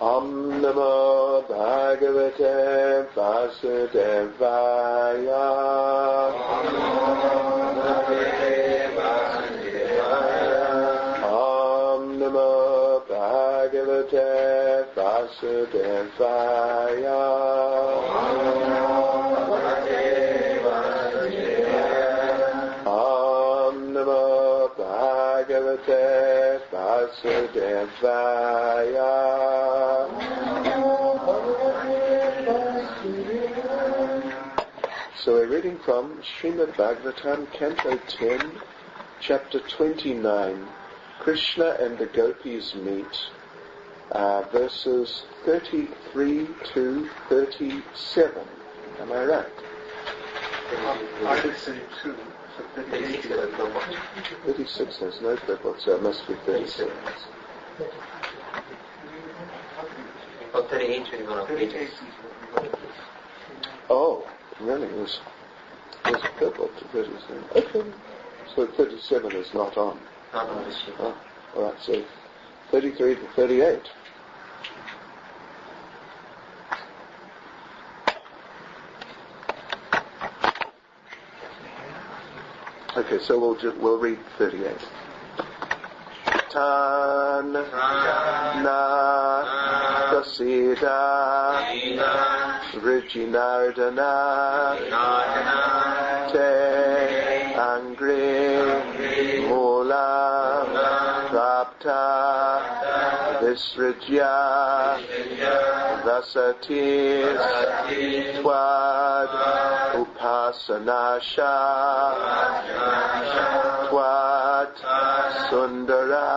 Om Namo Bhagavate Vasudevaya. Om Namo Bhagavate Vasudevaya. Om Namo Bhagavate Vasudevaya. So we're reading from Srimad Bhagavatam, Canto 10, Chapter 29, Krishna and the Gopis Meet, verses 33 to 37. Am I right? I would say 2. So 38 is no purport. 36 has no purport, so it must be 37. Oh, 38 will go on pages. Oh, really? There's a purport to 37. Okay. So 37 is not on. Not on the sheet. Oh, alright, so 33 to 38. Okay, so we'll read 38. Tan na prasida Vrijinardana te angri mula prapta visrijya vasatis twad upasanasha twat sundara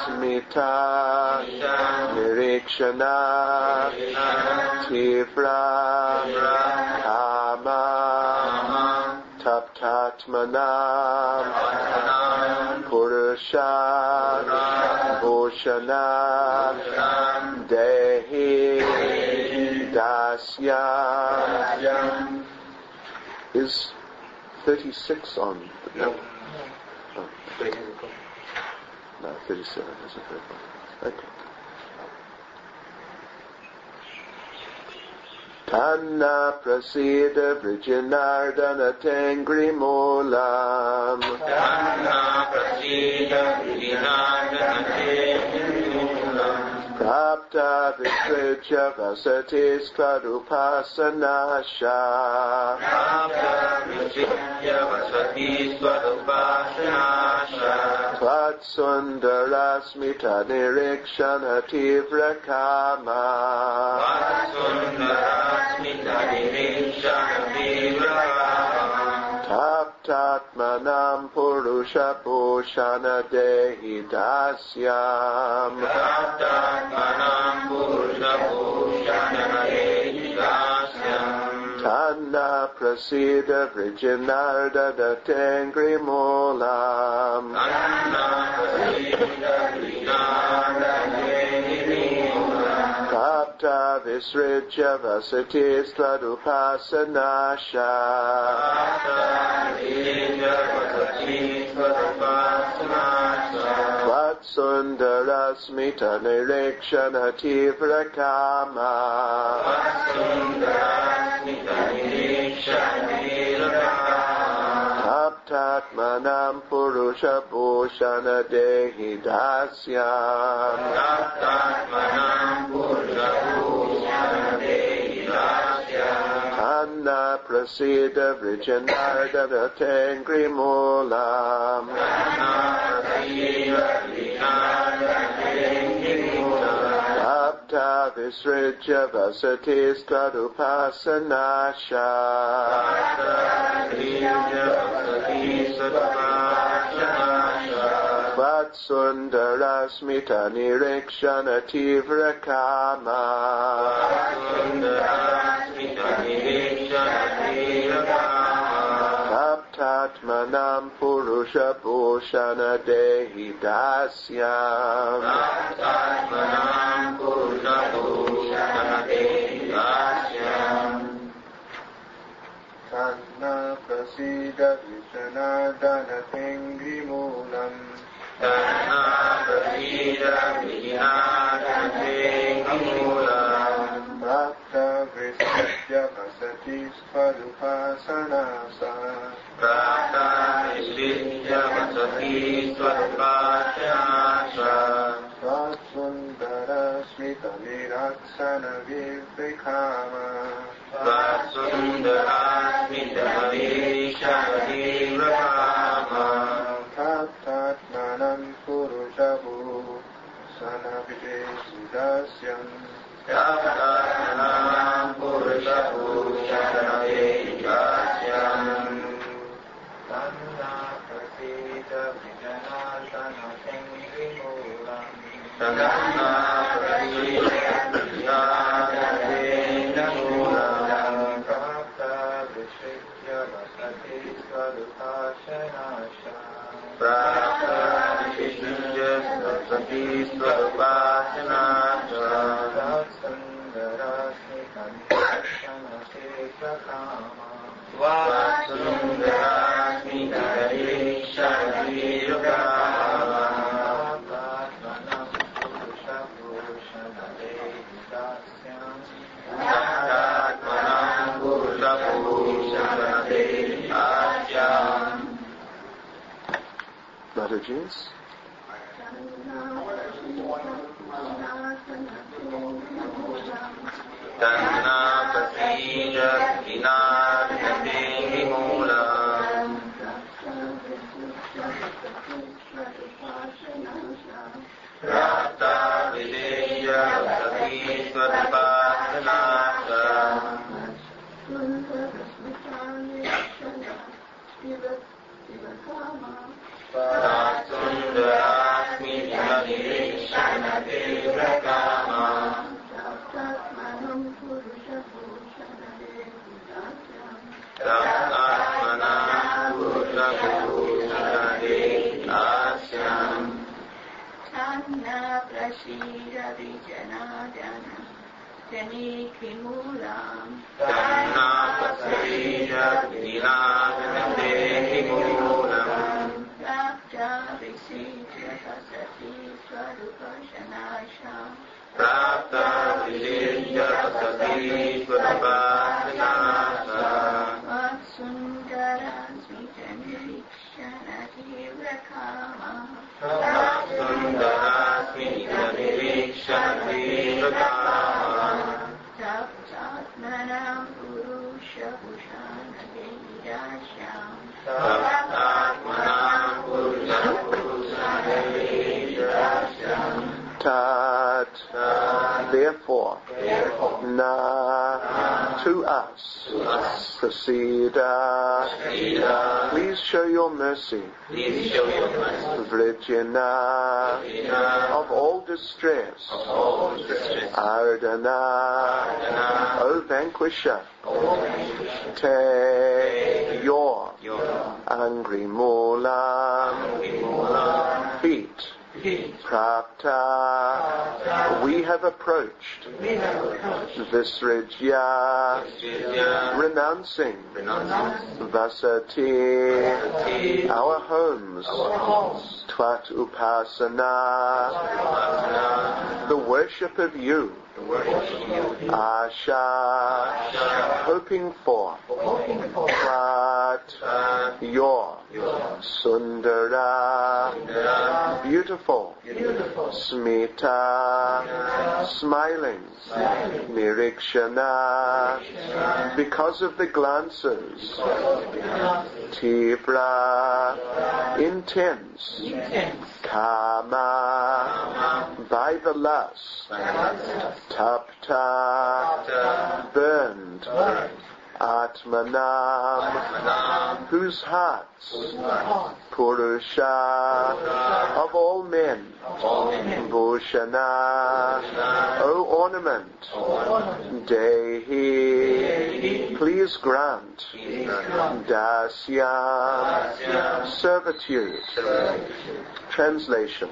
smita nirikshana tivra kama taptatmanam purusha bhoshana dehi dasyam. Is 36 on? No. Oh. No, 37 is a good one. Okay. Tanna prasida vrijinardana tengri molam. Tanna prasida vrijinardana tengri molam. Prapta visrijya vasatis tvadupasanasha. Prapta visrijya vasatis tvadupasanasha. Tvat sundarasmita nirikshana tivra kama. Tvat sundarasmita nirikshana tivra kama. Taptatmanam purusha bhoshana dehi dasyam. Taptatmanam purusha bhoshana dehi dasyam. Tanna prasida vrijinardana tengri molam. Tanna prasida vrijinardana tengri molam. Prapta visrijya vasatis tvadupasanasha. Tvat sundarasmita nirikshana tivra kama. Taptatmanam purusha bhoshana dehi dasyam. Tanna prasida vrijinardana tengri molam. Tapta visrijya vasatis tvadupasanasha. Tvat sundarasmita nirikshana tivra kama. Taptatmanam purusha bhoshana dehi dasyam. Tanna prasida vijnadana tengri moolam. Tanna prasida vijnadana Swarupasanasha Vatsundara Smita Niraksana Virvikama Vasundara Smita Virishana Virvikama Tatmanam Purushabu Sanavidesudasyam Tatmanam Purushabu Sanavidesudasyam Tanna Prasita Vijanatana Sengrimulam Tanna Prasita Vijanatana Prapta Vishitya Vasati Swarupasanasha Prapta Vishitya Vasati Swarupasanasha Vatsundara Smita Virishana Vasundara Smita Virishana Virvikama Tatmanam Purushabhushana Dehidasyam Tatmanam Purushabhushana Dehidasyam. Mataji's. Tanna Pasija Vinadhate Vimulam Prapta Vidya Vasati Swarupasanasha Vasundara Smita Virishana Virvikama Tatmanam Purushabhushana Dehidasyam Tanna Prasida Vijanadana Janikimulam Tanna Pasija Vinadhate Vimulam Prapta Visitya Vasati Swarupasanasha Prapta Vishitya Vasati Swarupasanasha Vatsundara Smita Nirikshana Virvikama Vasundara Smita Virishana Virvikama Tatmanam Purushabhushana Dehidasyam Tatmanam Purushabhushana Dehidasyam Tat. Therefore, na to us, Prasida, please show your mercy, Please show your mercy. Vrijana, of all distress, Ardana, O vanquisher, Te, your, angry Mulam, feet, Prapta, we have approached, Visrijya, renouncing, Vasati, our homes, Tvat Upasana, the worship of you, Asha, hoping for, Tvat, your, Sundara, beautiful, Smita, smiling, Nirikshana, because of the glances, Tibra, intense, Kama, by the lust, Tapta, burned, Atmanam, whose hearts, Purusha, of all men, Bhushana, O ornament, Dehi, please grant, Dasyam, servitude. Translation.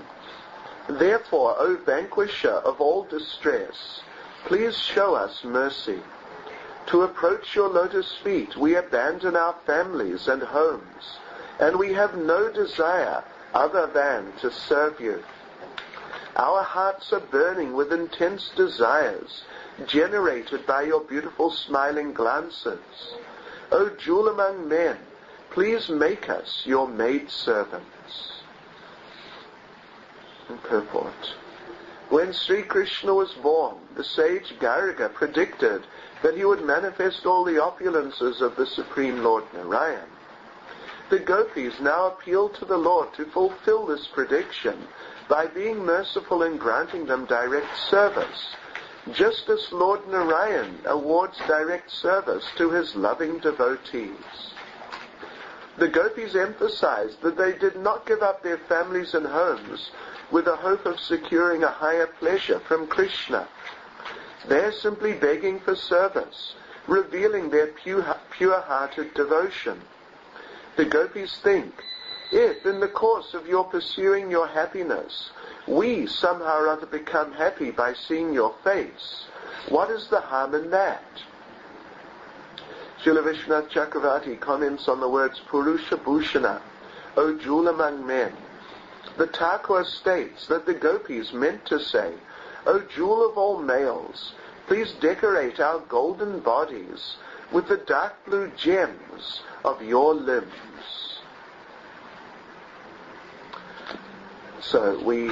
Therefore, O vanquisher of all distress, please show us mercy. To approach your lotus feet, we abandon our families and homes, and we have no desire other than to serve you. Our hearts are burning with intense desires, generated by your beautiful smiling glances. O jewel among men, please make us your maidservants. Purport. When Sri Krishna was born, the sage Garga predicted that he would manifest all the opulences of the Supreme Lord Narayan. The gopis now appeal to the Lord to fulfill this prediction by being merciful in granting them direct service, just as Lord Narayan awards direct service to his loving devotees. The gopis emphasized that they did not give up their families and homes with the hope of securing a higher pleasure from Krishna. They are simply begging for service, revealing their pure-hearted devotion. The gopis think, if in the course of your pursuing your happiness, we somehow or other become happy by seeing your face, what is the harm in that? Srila Vishwanath Chakravarti comments on the words Purusha Bhushana, O jewel among men. The Thakur states that the gopis meant to say, O jewel of all males, please decorate our golden bodies with the dark blue gems of your limbs. So we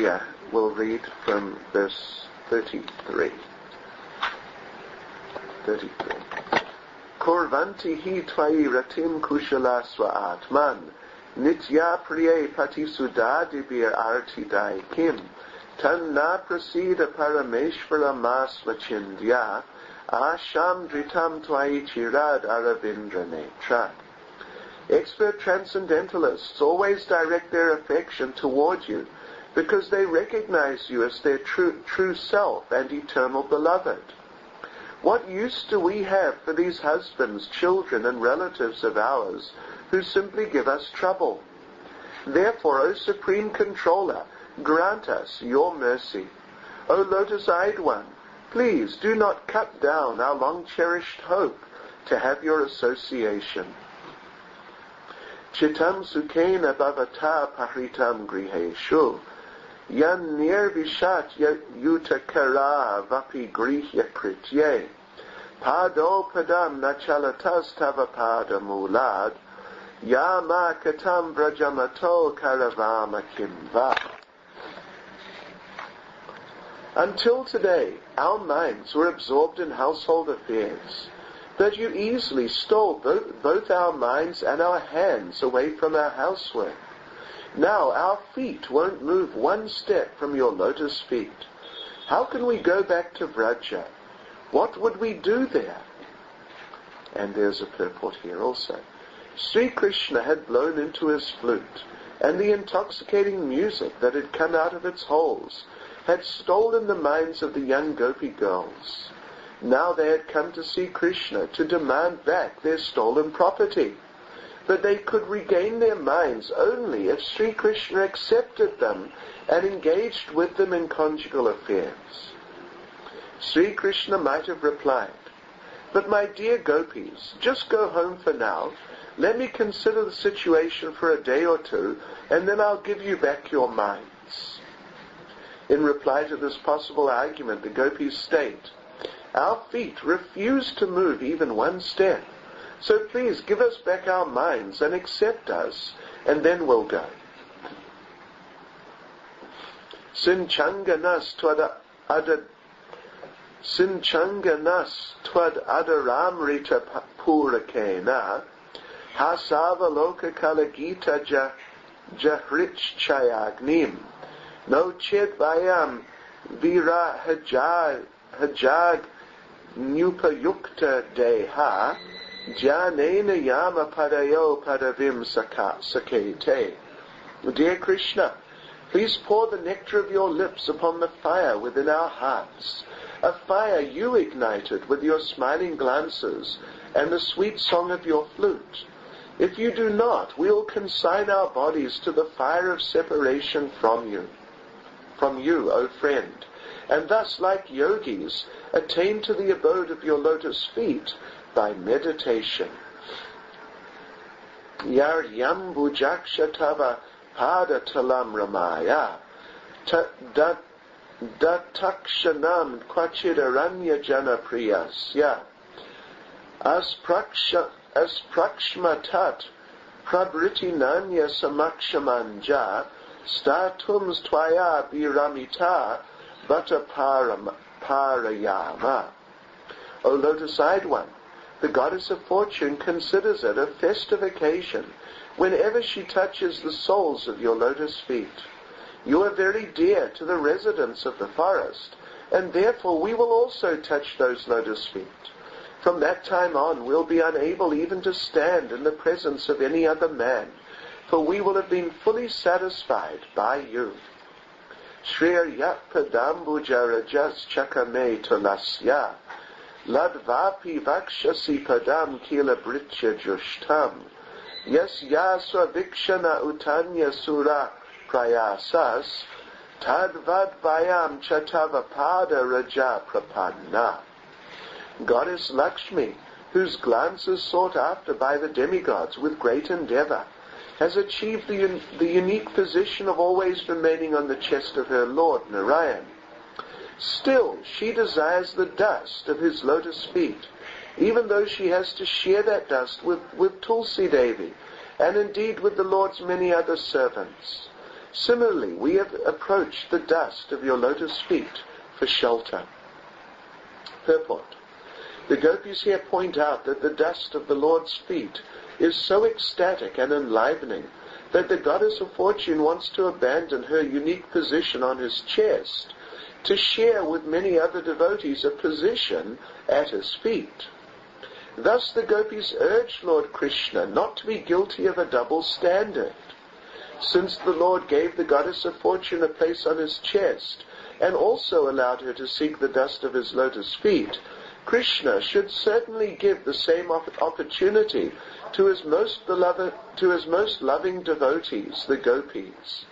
will read from verse 33. Kurvanti hi tvai ratim kushalasva atman nitya priye patisudadibir artidai kim tan na prasida parameshvara masvachindya asham dritam tvai chirad aravindra netra. Expert transcendentalists always direct their affection toward you because they recognize you as their true self and eternal beloved. What use do we have for these husbands, children, and relatives of ours who simply give us trouble? Therefore, O Supreme Controller, grant us your mercy. O Lotus-eyed One, please do not cut down our long-cherished hope to have your association. Chitam sukhena bhavata pahritam griheshu yan nirvishat yutakara vapi grihya kritye pado padam nachalatas tavapada mulad yama katam vrajamato karavama kimva. Until today, our minds were absorbed in household affairs, that you easily stole both our minds and our hands away from our housework. Now our feet won't move one step from your lotus feet. How can we go back to Vraja? What would we do there? And there's a purport here also. Sri Krishna had blown into his flute, and the intoxicating music that had come out of its holes had stolen the minds of the young gopi girls. Now they had come to see Krishna to demand back their stolen property. But they could regain their minds only if Sri Krishna accepted them and engaged with them in conjugal affairs. Sri Krishna might have replied, but my dear gopis, just go home for now. Let me consider the situation for a day or two, and then I'll give you back your minds. In reply to this possible argument, the gopis state, our feet refuse to move even one step. So please give us back our minds and accept us, and then we'll go. Sinchanganas twad adaramrita purakena hasava loka kalagita jahrich chayagnim no chid vayam vira hajag nupayukta deha janena yama padayo padavim sakete. Dear Krishna, please pour the nectar of your lips upon the fire within our hearts, a fire you ignited with your smiling glances and the sweet song of your flute. If you do not, we will consign our bodies to the fire of separation from you, O friend, and thus, like yogis, attain to the abode of your lotus feet by meditation. Yar yam bujakshatava pada talam ramaya datakshanam kwachidaranya jana priyasya asprakshmatat prabritinanya samakshamanja Statums tvaya biramita bata parayama. O lotus-eyed one, the goddess of fortune considers it a festive occasion whenever she touches the soles of your lotus feet. You are very dear to the residents of the forest, and therefore we will also touch those lotus feet. From that time on, we'll be unable even to stand in the presence of any other man, for we will have been fully satisfied by you. Shrir yat padambuja rajas chakame tulasya, ladvapi vakshasi padam kila britya jushtam, yes yasva vikshana utanya sura prayasas, tadvad vayam chatavapada raja prapanna. Goddess Lakshmi, whose glance is sought after by the demigods with great endeavor, has achieved the unique position of always remaining on the chest of her Lord Narayan. Still, she desires the dust of his lotus feet, even though she has to share that dust with Tulsi Devi, and indeed with the Lord's many other servants. Similarly, we have approached the dust of your lotus feet for shelter. Purport. The gopis here point out that the dust of the Lord's feet is so ecstatic and enlivening that the goddess of fortune wants to abandon her unique position on his chest to share with many other devotees a position at his feet. Thus the gopis urge Lord Krishna not to be guilty of a double standard. Since the Lord gave the goddess of fortune a place on his chest and also allowed her to seek the dust of his lotus feet, Krishna should certainly give the same opportunity to his most loving devotees, the gopis.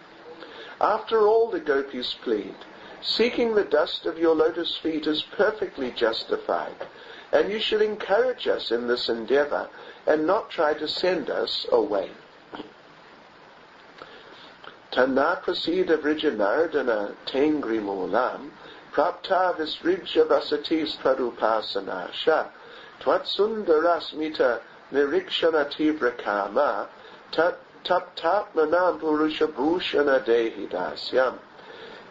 After all, the gopis plead, seeking the dust of your lotus feet is perfectly justified, and you should encourage us in this endeavor and not try to send us away. Tanna prasida vrijanardana tengri moolam prapta visrijya vasatis pradupasanasha twatsundarasmita nirikshana tivra kama taptapmanam purusha bhushana dehi dasyam.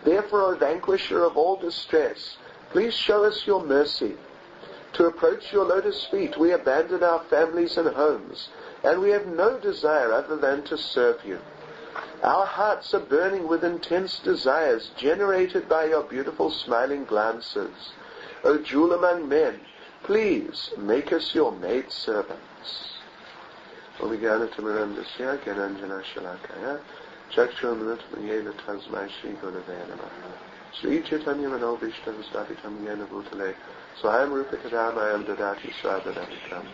Therefore, O vanquisher of all distress, please show us your mercy. To approach your lotus feet, we abandon our families and homes, and we have no desire other than to serve you. Our hearts are burning with intense desires generated by your beautiful smiling glances. O jewel among men, please make us your maidservants. Omiganatamarandasya Gyananjana Shalakaya Chakshurmanatmayena Tasmai Shri Gurave Namaha Sri Chaitanya Manobishtam Stapitam Yena Bhutale Swayam Rupakadamayam Dadati Swadadavikam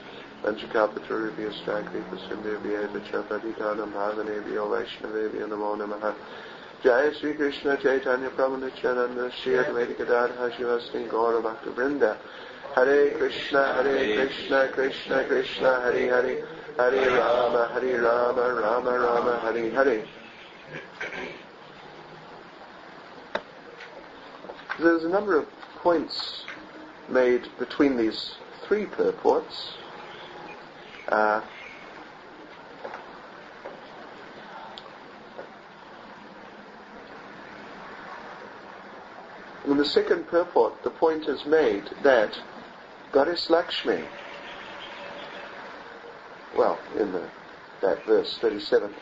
Panchakapaturivya Strakripa Sindhivya Chapadhitanam Bhavanevya Vaishnavevya Namo Namaha Jaya Sri Krishna Chaitanya Prabhupada Shri Advaita Gadadha Shivasni Gaura Bhakta Vrinda Hare Krishna Krishna Krishna Hare Hare Hare Rama Rama Rama Hare Hare. There's a number of points made between these three purports. In the second purport, the point is made that Goddess Lakshmi, that verse 37,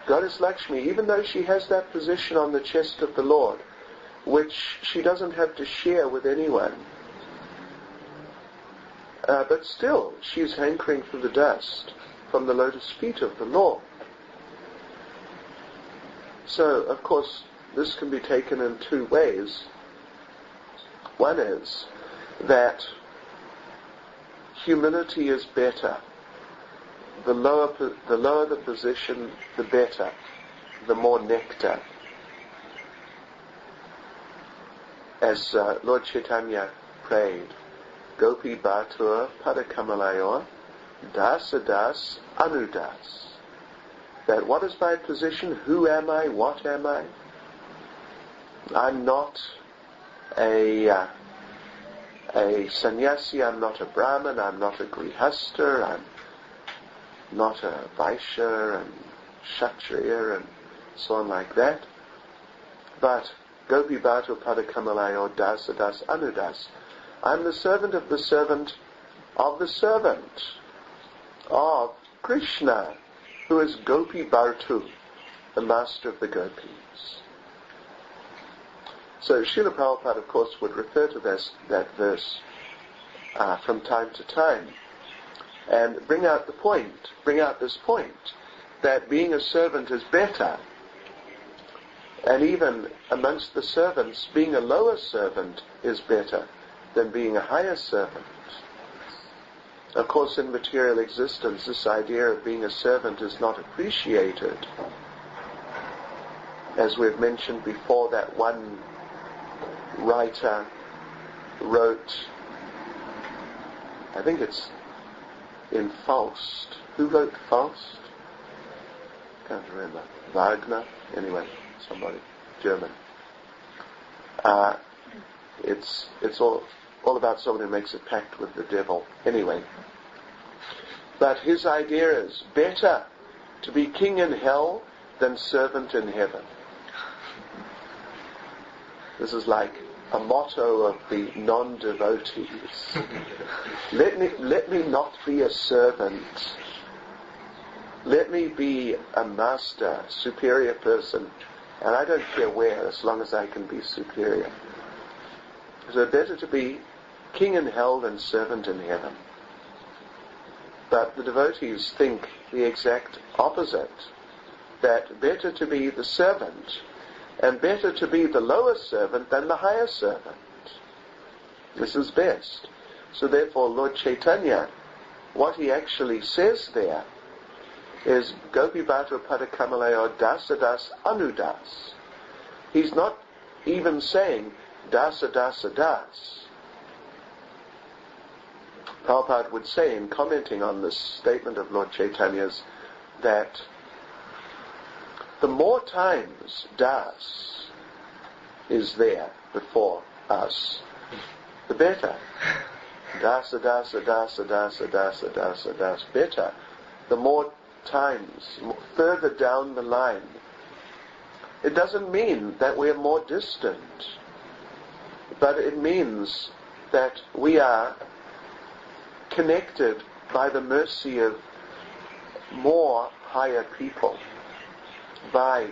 Goddess Lakshmi, even though she has that position on the chest of the Lord, which she doesn't have to share with anyone, but still she's hankering for the dust from the lotus feet of the Lord. So, of course, this can be taken in two ways. One is that humility is better. The lower the position, the better, the more nectar. As Lord Chaitanya prayed, Gopi Bhatur Padakamalayur Das Anudas. That what is my position? Who am I? What am I? I'm not a sannyasi, I'm not a Brahmin, I'm not a grihasta, I'm not a Vaishya and Kshatriya and so on like that. But Gopi Bhartu Padakamalaya Dasa Das Anudas. I'm the servant of the servant of the servant of Krishna, who is Gopi Bhartu, the master of the gopis. So Srila Prabhupada, of course, would refer to that verse from time to time and bring out this point, that being a servant is better. And even amongst the servants, being a lower servant is better than being a higher servant. Of course, in material existence, this idea of being a servant is not appreciated. As we've mentioned before, that one writer wrote, I think it's in Faust. Who wrote Faust? Can't remember. Wagner? Anyway, somebody. German. It's all about someone who makes a pact with the devil. Anyway. But his idea is better to be king in hell than servant in heaven. This is like a motto of the non-devotees. Let me not be a servant. Let me be a master, superior person, and I don't care where, as long as I can be superior. So better to be king in hell than servant in heaven. But the devotees think the exact opposite, that better to be the servant, and better to be the lower servant than the higher servant. This is best. So therefore Lord Chaitanya, what he actually says there is Gopi Bhartu Padakamalaya Dasa Das Anudas. He's not even saying Dasa Dasa Das. Prabhupada would say, in commenting on this statement of Lord Chaitanya's, that the more times Das is there before us, the better. Dasa Dasa Dasa Dasa Dasa Dasa Das. Better. The more times, further down the line. It doesn't mean that we're more distant, but it means that we are connected by the mercy of more higher people. By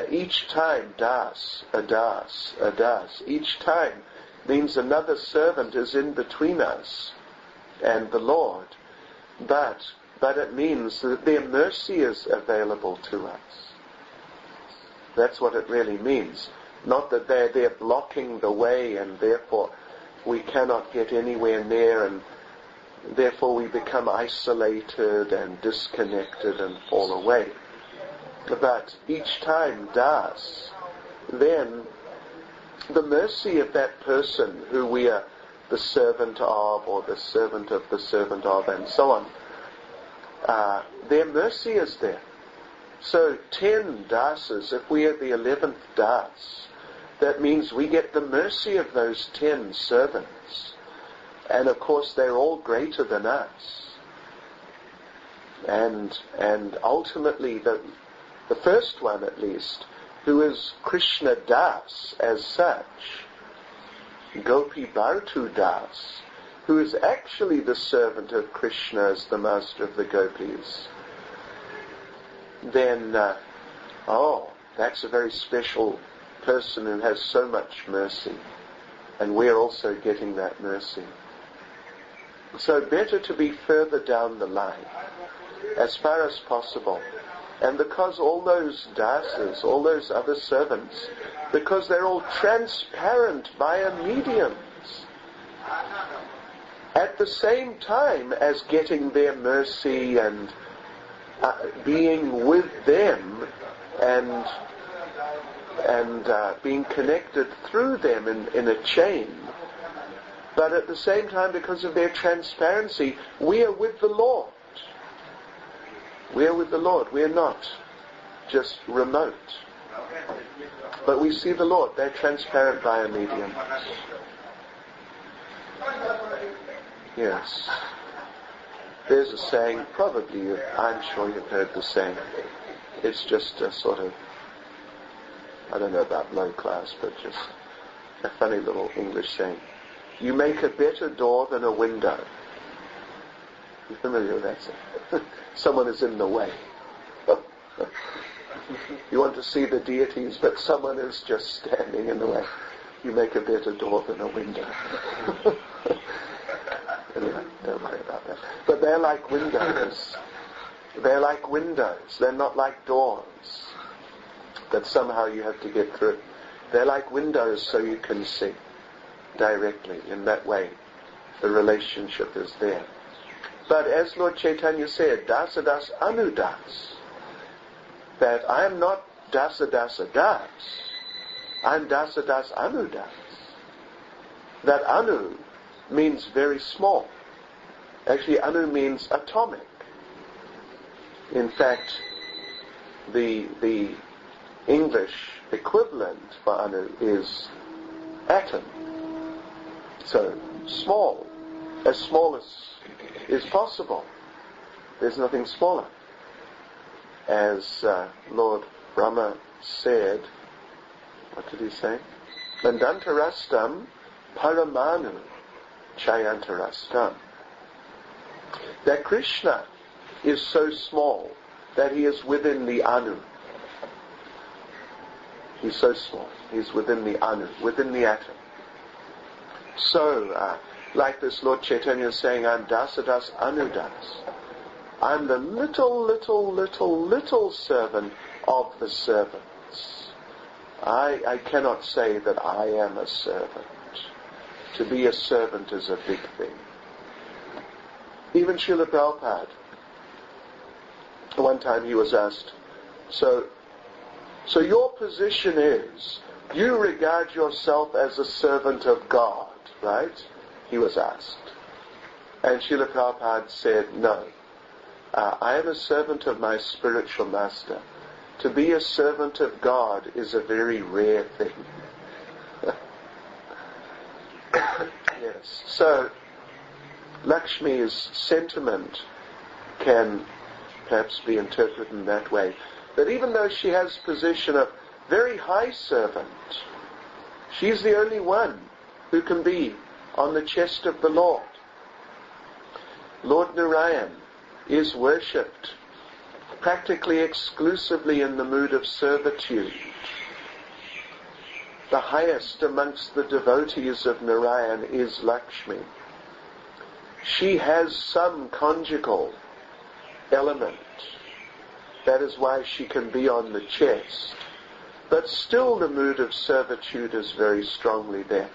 each time Das, a Das, a Das. Each time means another servant is in between us and the Lord. But it means that their mercy is available to us. That's what it really means. Not that they're there blocking the way and therefore we cannot get anywhere near and therefore we become isolated and disconnected and fall away. But each time Das, then the mercy of that person who we are the servant of or the servant of the servant of and so on, their mercy is there. So 10 dasas, if we are the 11th das, that means we get the mercy of those 10 servants. And of course they're all greater than us. And ultimately the first one at least, who is Krishna Das as such, Gopi Bhartu Das, who is actually the servant of Krishna as the master of the gopis, then, that's a very special person who has so much mercy. And we're also getting that mercy. So better to be further down the line, as far as possible. And because all those dasas, all those other servants, because they're all transparent via mediums, at the same time as getting their mercy and being with them and being connected through them in a chain. But at the same time, because of their transparency, we are with the Lord. We are with the Lord. We are not just remote. But we see the Lord. They're transparent via medium. Yes. There's a saying, probably I'm sure you've heard the saying. It's just a sort of I don't know about low class, but just a funny little English saying. You make a better door than a window. You familiar with that? Someone is in the way. You want to see the deities, but someone is just standing in the way. You make a better door than a window. Anyway, don't worry about that. But they're like windows. They're like windows. They're not like doors that somehow you have to get through. They're like windows so you can see directly. In that way, the relationship is there. But as Lord Chaitanya said, dasa das anu das, that I am not dasa dasa das, I'm dasa das anu das. That anu means very small. Actually, anu means atomic. In fact, the English equivalent for anu is atom. So, small as is possible. There's nothing smaller. As Lord Brahma said, what did he say? Nandantarastam paramanu chayantarastam. That Krishna is so small that he is within the anu. He's so small. He's within the anu, within the atom. So, like this Lord Chaitanya is saying, I'm dasadas anudas. I'm the little servant of the servants. I cannot say that I am a servant. To be a servant is a big thing. Even Srila Prabhupada, one time he was asked, so your position is, you regard yourself as a servant of God, right? He was asked. And Srila Prabhupada said, no. I am a servant of my spiritual master. To be a servant of God is a very rare thing. Yes. So, Lakshmi's sentiment can perhaps be interpreted in that way. That even though she has position of very high servant, she's the only one who can be on the chest of the Lord. Lord Narayan is worshipped practically exclusively in the mood of servitude. The highest amongst the devotees of Narayan is Lakshmi. She has some conjugal element. That is why she can be on the chest. But still the mood of servitude is very strongly there.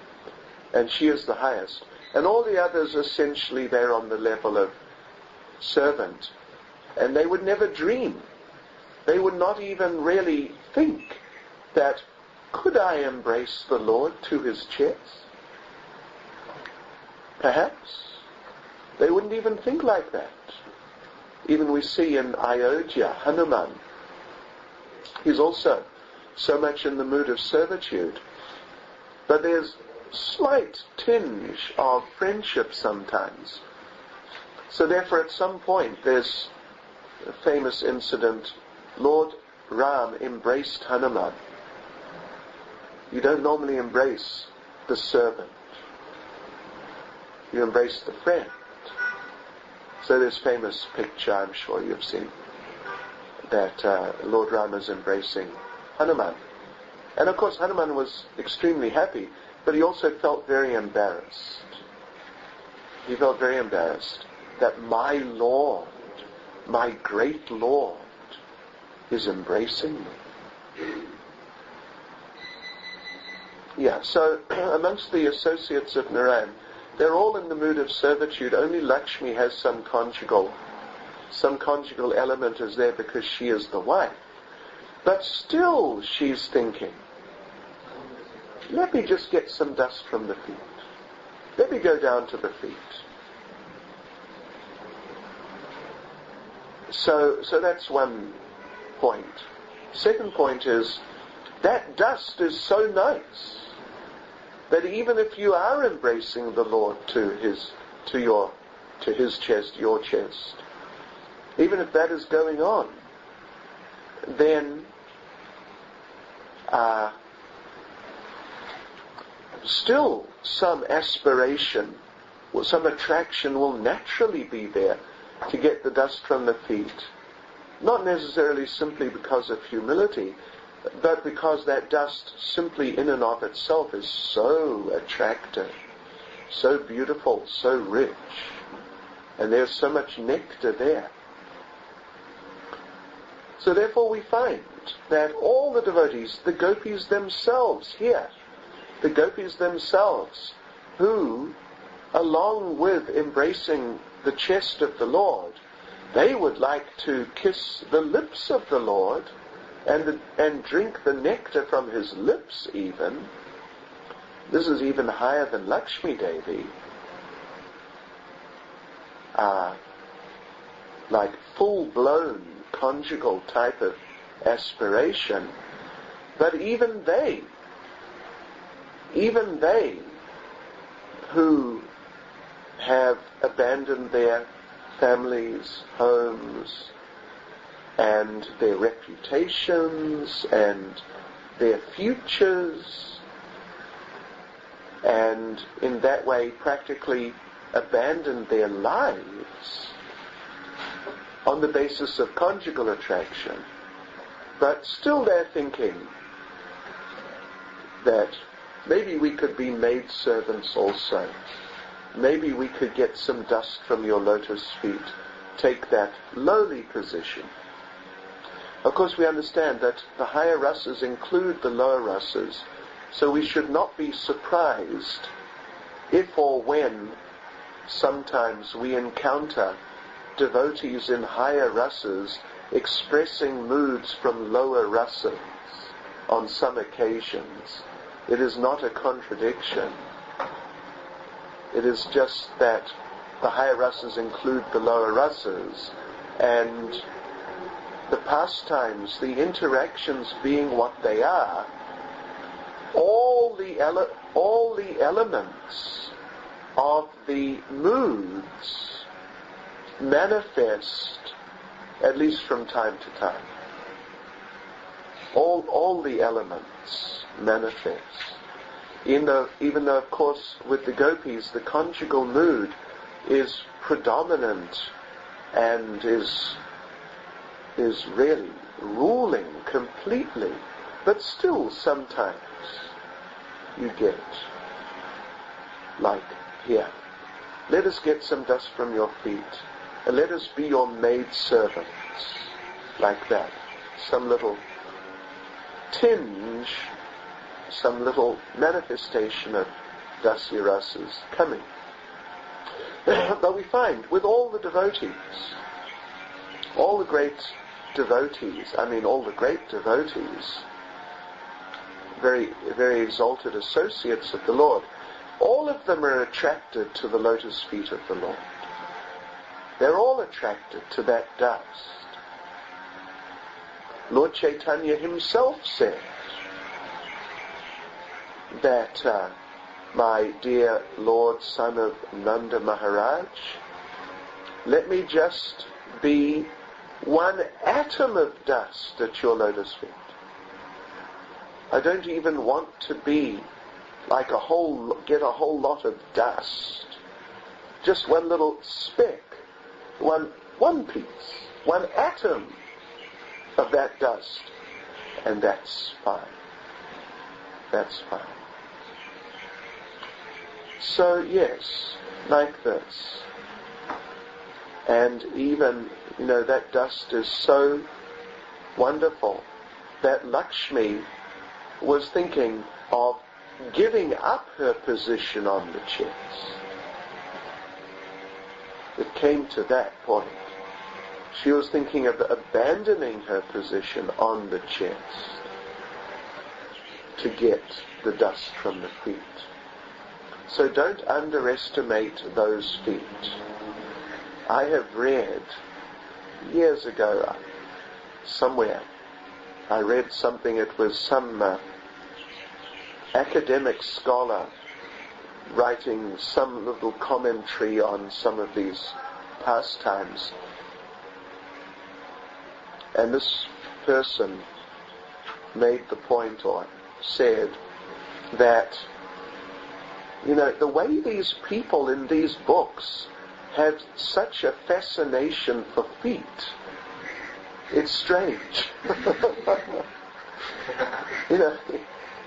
And she is the highest. And all the others essentially they're on the level of servant. And they would never dream. They would not even really think that, could I embrace the Lord to his chest? Perhaps. They wouldn't even think like that. Even we see in Ayodhya, Hanuman, he's also so much in the mood of servitude. But there's slight tinge of friendship sometimes. So therefore at some point there's a famous incident, Lord Ram embraced Hanuman. You don't normally embrace the servant. You embrace the friend. So this famous picture, I'm sure you've seen, that Lord Ram is embracing Hanuman. And of course Hanuman was extremely happy, but he also felt very embarrassed. He felt very embarrassed that my Lord, my great Lord, is embracing me. Yeah, so amongst the associates of Narayan, they're all in the mood of servitude. Only Lakshmi has some conjugal element is there because she is the wife. But still she's thinking, let me just get some dust from the feet. Let me go down to the feet. So that's one point. Second point is, that dust is so nice that even if you are embracing the Lord to his chest, your chest, even if that is going on, then still some aspiration or some attraction will naturally be there to get the dust from the feet. Not necessarily simply because of humility, but because that dust simply in and of itself is so attractive, so beautiful, so rich, and there's so much nectar there. So therefore we find that all the devotees, the gopis themselves here, the gopis themselves, who, along with embracing the chest of the Lord, they would like to kiss the lips of the Lord and drink the nectar from his lips even. This is even higher than Lakshmi Devi. Like full-blown conjugal type of aspiration. But even they who have abandoned their families, homes, and their reputations, and their futures, and in that way practically abandoned their lives on the basis of conjugal attraction, but still they're thinking that maybe we could be maidservants also. Maybe we could get some dust from your lotus feet, take that lowly position. Of course, we understand that the higher rasas include the lower rasas, so we should not be surprised if or when sometimes we encounter devotees in higher rasas expressing moods from lower rasas on some occasions. It is not a contradiction. It is just that the higher rasas include the lower rasas, and the pastimes, the interactions being what they are, all the elements of the moods manifest, at least from time to time. All the elements manifest. Even though, of course, with the gopis, the conjugal mood is predominant and is really ruling completely, but still sometimes you get, like here, let us get some dust from your feet, and let us be your maidservants, like that. Some little tinge, some little manifestation of dasya rasas coming. But we find with all the devotees, all the great devotees, very, very exalted associates of the Lord, all of them are attracted to the lotus feet of the Lord. They're all attracted to that dust. Lord Chaitanya himself said that my dear Lord, son of Nanda Maharaj, let me just be one atom of dust at your lotus feet. I don't even want to be like get a whole lot of dust. Just one little speck, one piece, one atom of that dust, and that's fine. That's fine. So yes, like this. And even, that dust is so wonderful that Lakshmi was thinking of giving up her position on the chest. It came to that point. She was thinking of abandoning her position on the chest to get the dust from the feet. So don't underestimate those feet. I have read years ago somewhere, I read something, it was some academic scholar writing some little commentary on some of these pastimes. And this person made the point or said that, the way these people in these books have such a fascination for feet, it's strange.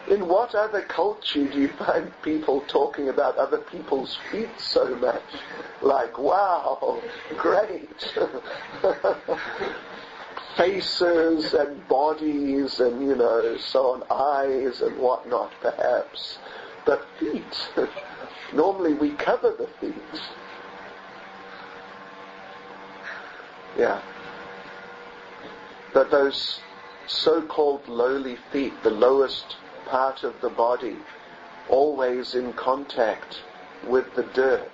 In what other culture do you find people talking about other people's feet so much? Like, wow, great. Faces and bodies and, so on, eyes and whatnot, perhaps. But feet, normally we cover the feet. Yeah. But those so-called lowly feet, the lowest part of the body, always in contact with the dirt.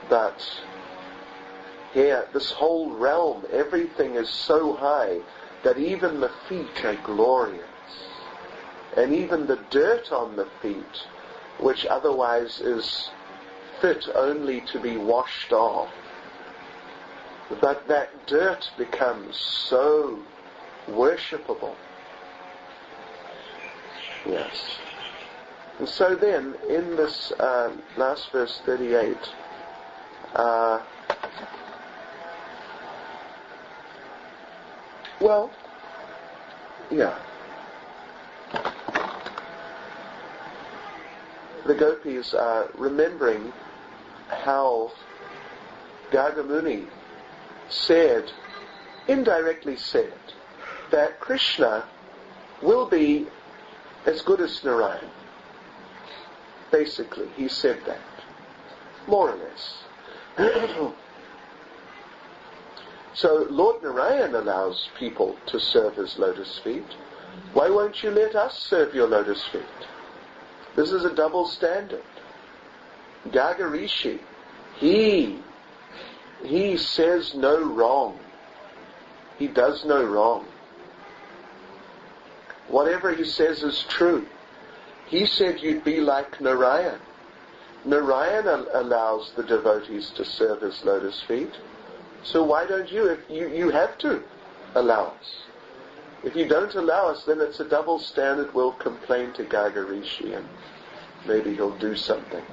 But here, this whole realm, everything is so high that even the feet are glorious. And even the dirt on the feet, which otherwise is fit only to be washed off, but that dirt becomes so worshipable. Yes. And so then, in this last verse 38, the gopis are remembering how Gargamuni indirectly said, that Krishna will be as good as Narayan. Basically, he said that, more or less. So Lord Narayan allows people to serve his lotus feet. Why won't you let us serve your lotus feet? This is a double standard. Gargarishi, he says no wrong. He does no wrong. Whatever he says is true. He said you'd be like Narayan. Narayan allows the devotees to serve his lotus feet. So why don't you? If you have to allow us. If you don't allow us, then it's a double standard. We'll complain to Gargarishi and maybe he'll do something.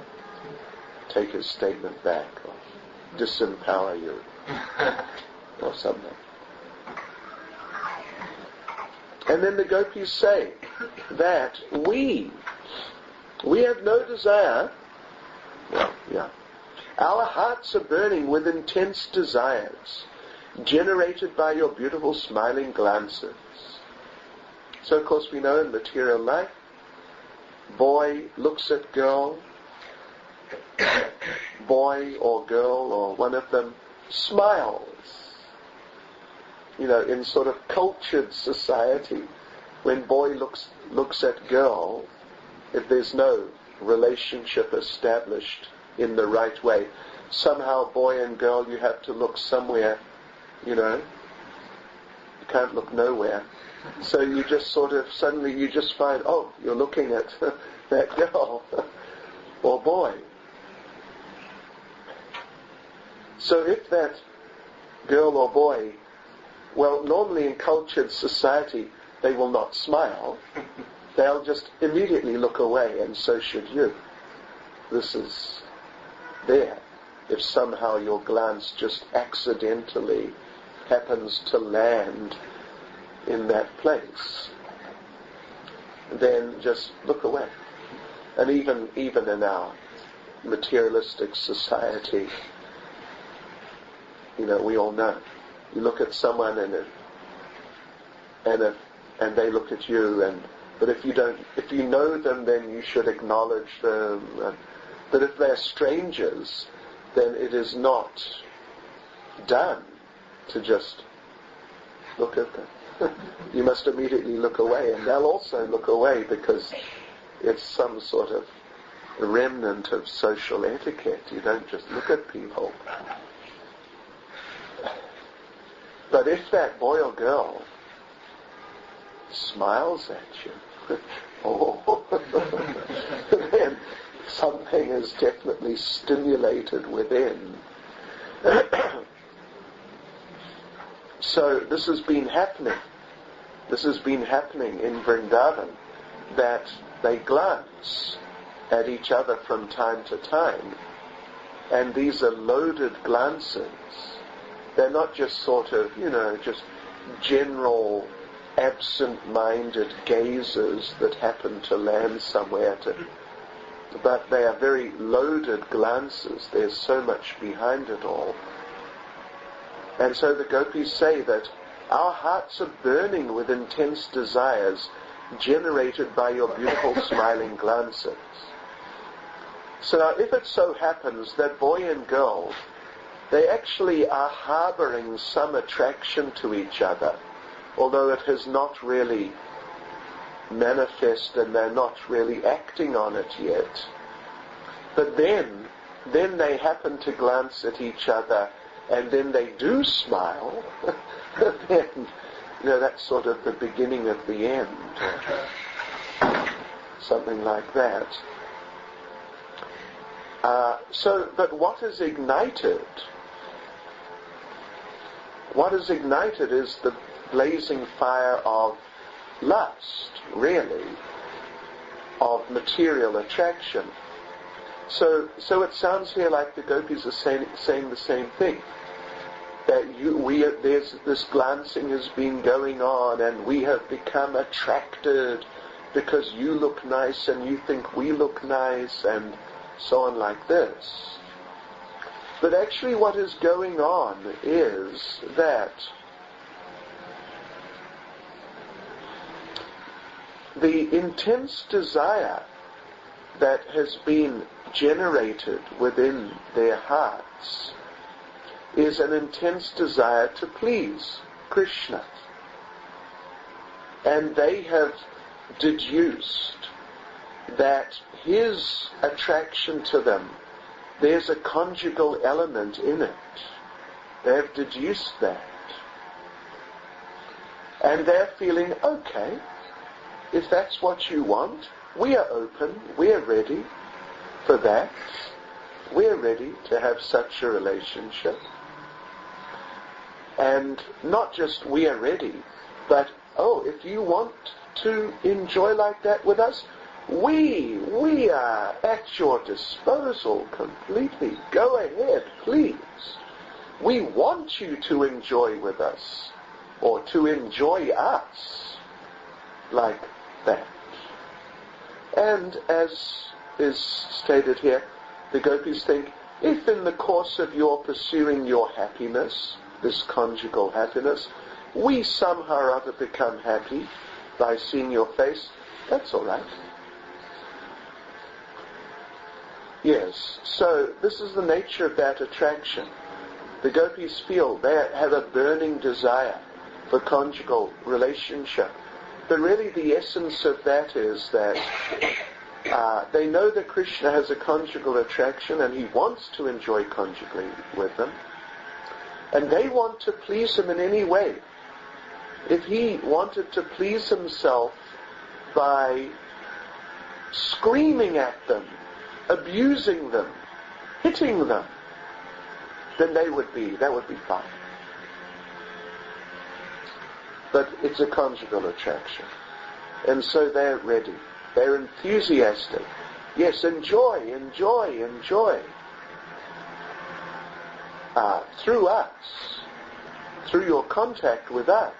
Take his statement back or disempower you or something. And then the gopis say that we have no desire. Our hearts are burning with intense desires, generated by your beautiful smiling glances. So of course we know in material life, boy looks at girl, boy or girl or one of them smiles. In sort of cultured society, when boy looks at girl, if there's no relationship established in the right way, somehow boy and girl, you have to look somewhere, you can't look nowhere. So you just suddenly you just find, you're looking at that girl or boy. So if that girl or boy, normally in cultured society, they will not smile. They'll just immediately look away, and so should you. This is there. If somehow your glance just accidentally happens to land in that place, then just look away. And even in our materialistic society, we all know. You look at someone and they look at you, but if you know them, then you should acknowledge them. But if they're strangers, then it is not done to just look at them. You must immediately look away, and they'll also look away because it's some sort of remnant of social etiquette. You don't just look at people. But if that boy or girl smiles at you, then something is definitely stimulated within. So this has been happening. This has been happening in Vrindavan, that they glance at each other from time to time, and these are loaded glances. They're not just sort of, just general absent-minded gazes that happen to land somewhere, but they are very loaded glances. There's so much behind it all. And so the gopis say that our hearts are burning with intense desires generated by your beautiful smiling glances. So now if it so happens that boy and girl, they actually are harboring some attraction to each other, although it has not really manifest and they're not really acting on it yet. But then they happen to glance at each other and then they do smile, then, that's sort of the beginning of the end. Something like that. But what is ignited? What is ignited is the blazing fire of lust, really, of material attraction. So it sounds here like the gopis are saying the same thing. That there's this glancing has been going on, and we have become attracted because you look nice and you think we look nice, and so on like this. But actually what is going on is that the intense desire that has been generated within their hearts is an intense desire to please Krishna. And they have deduced that his attraction to them, there's a conjugal element in it. They have deduced that. And they're feeling, okay, if that's what you want, we are open, we are ready for that. We are ready to have such a relationship. And not just we are ready, but, if you want to enjoy like that with us, we are at your disposal completely. Go ahead, please. We want you to enjoy with us, or to enjoy us like that. And as is stated here, the gopis think, if in the course of your pursuing your happiness, this conjugal happiness, we somehow or other become happy by seeing your face, that's all right. Yes, so this is the nature of that attraction. The gopis feel they have a burning desire for conjugal relationship. But really the essence of that is that they know that Krishna has a conjugal attraction and he wants to enjoy conjugally with them. And they want to please him in any way. If he wanted to please himself by screaming at them, abusing them, hitting them, then that would be fine. But it's a conjugal attraction. And so they're ready. They're enthusiastic. Yes, enjoy. Through us, through your contact with us.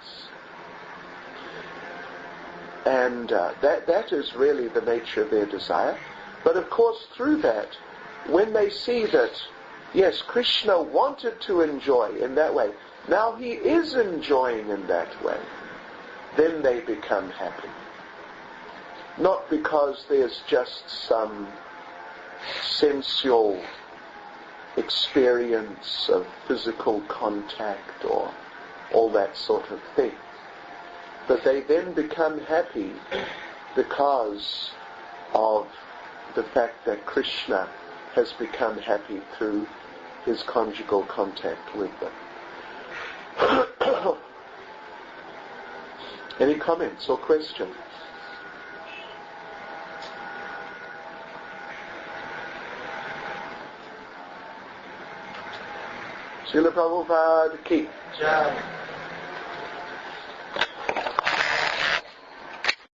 And that is really the nature of their desire. But of course through that, when they see that, yes, Krishna wanted to enjoy in that way, now he is enjoying in that way, then they become happy. Not because there's just some sensual experience of physical contact or all that sort of thing. But they then become happy because of the fact that Krishna has become happy through his conjugal contact with them. Any comments or questions? Srila Prabhupada ki. Jai.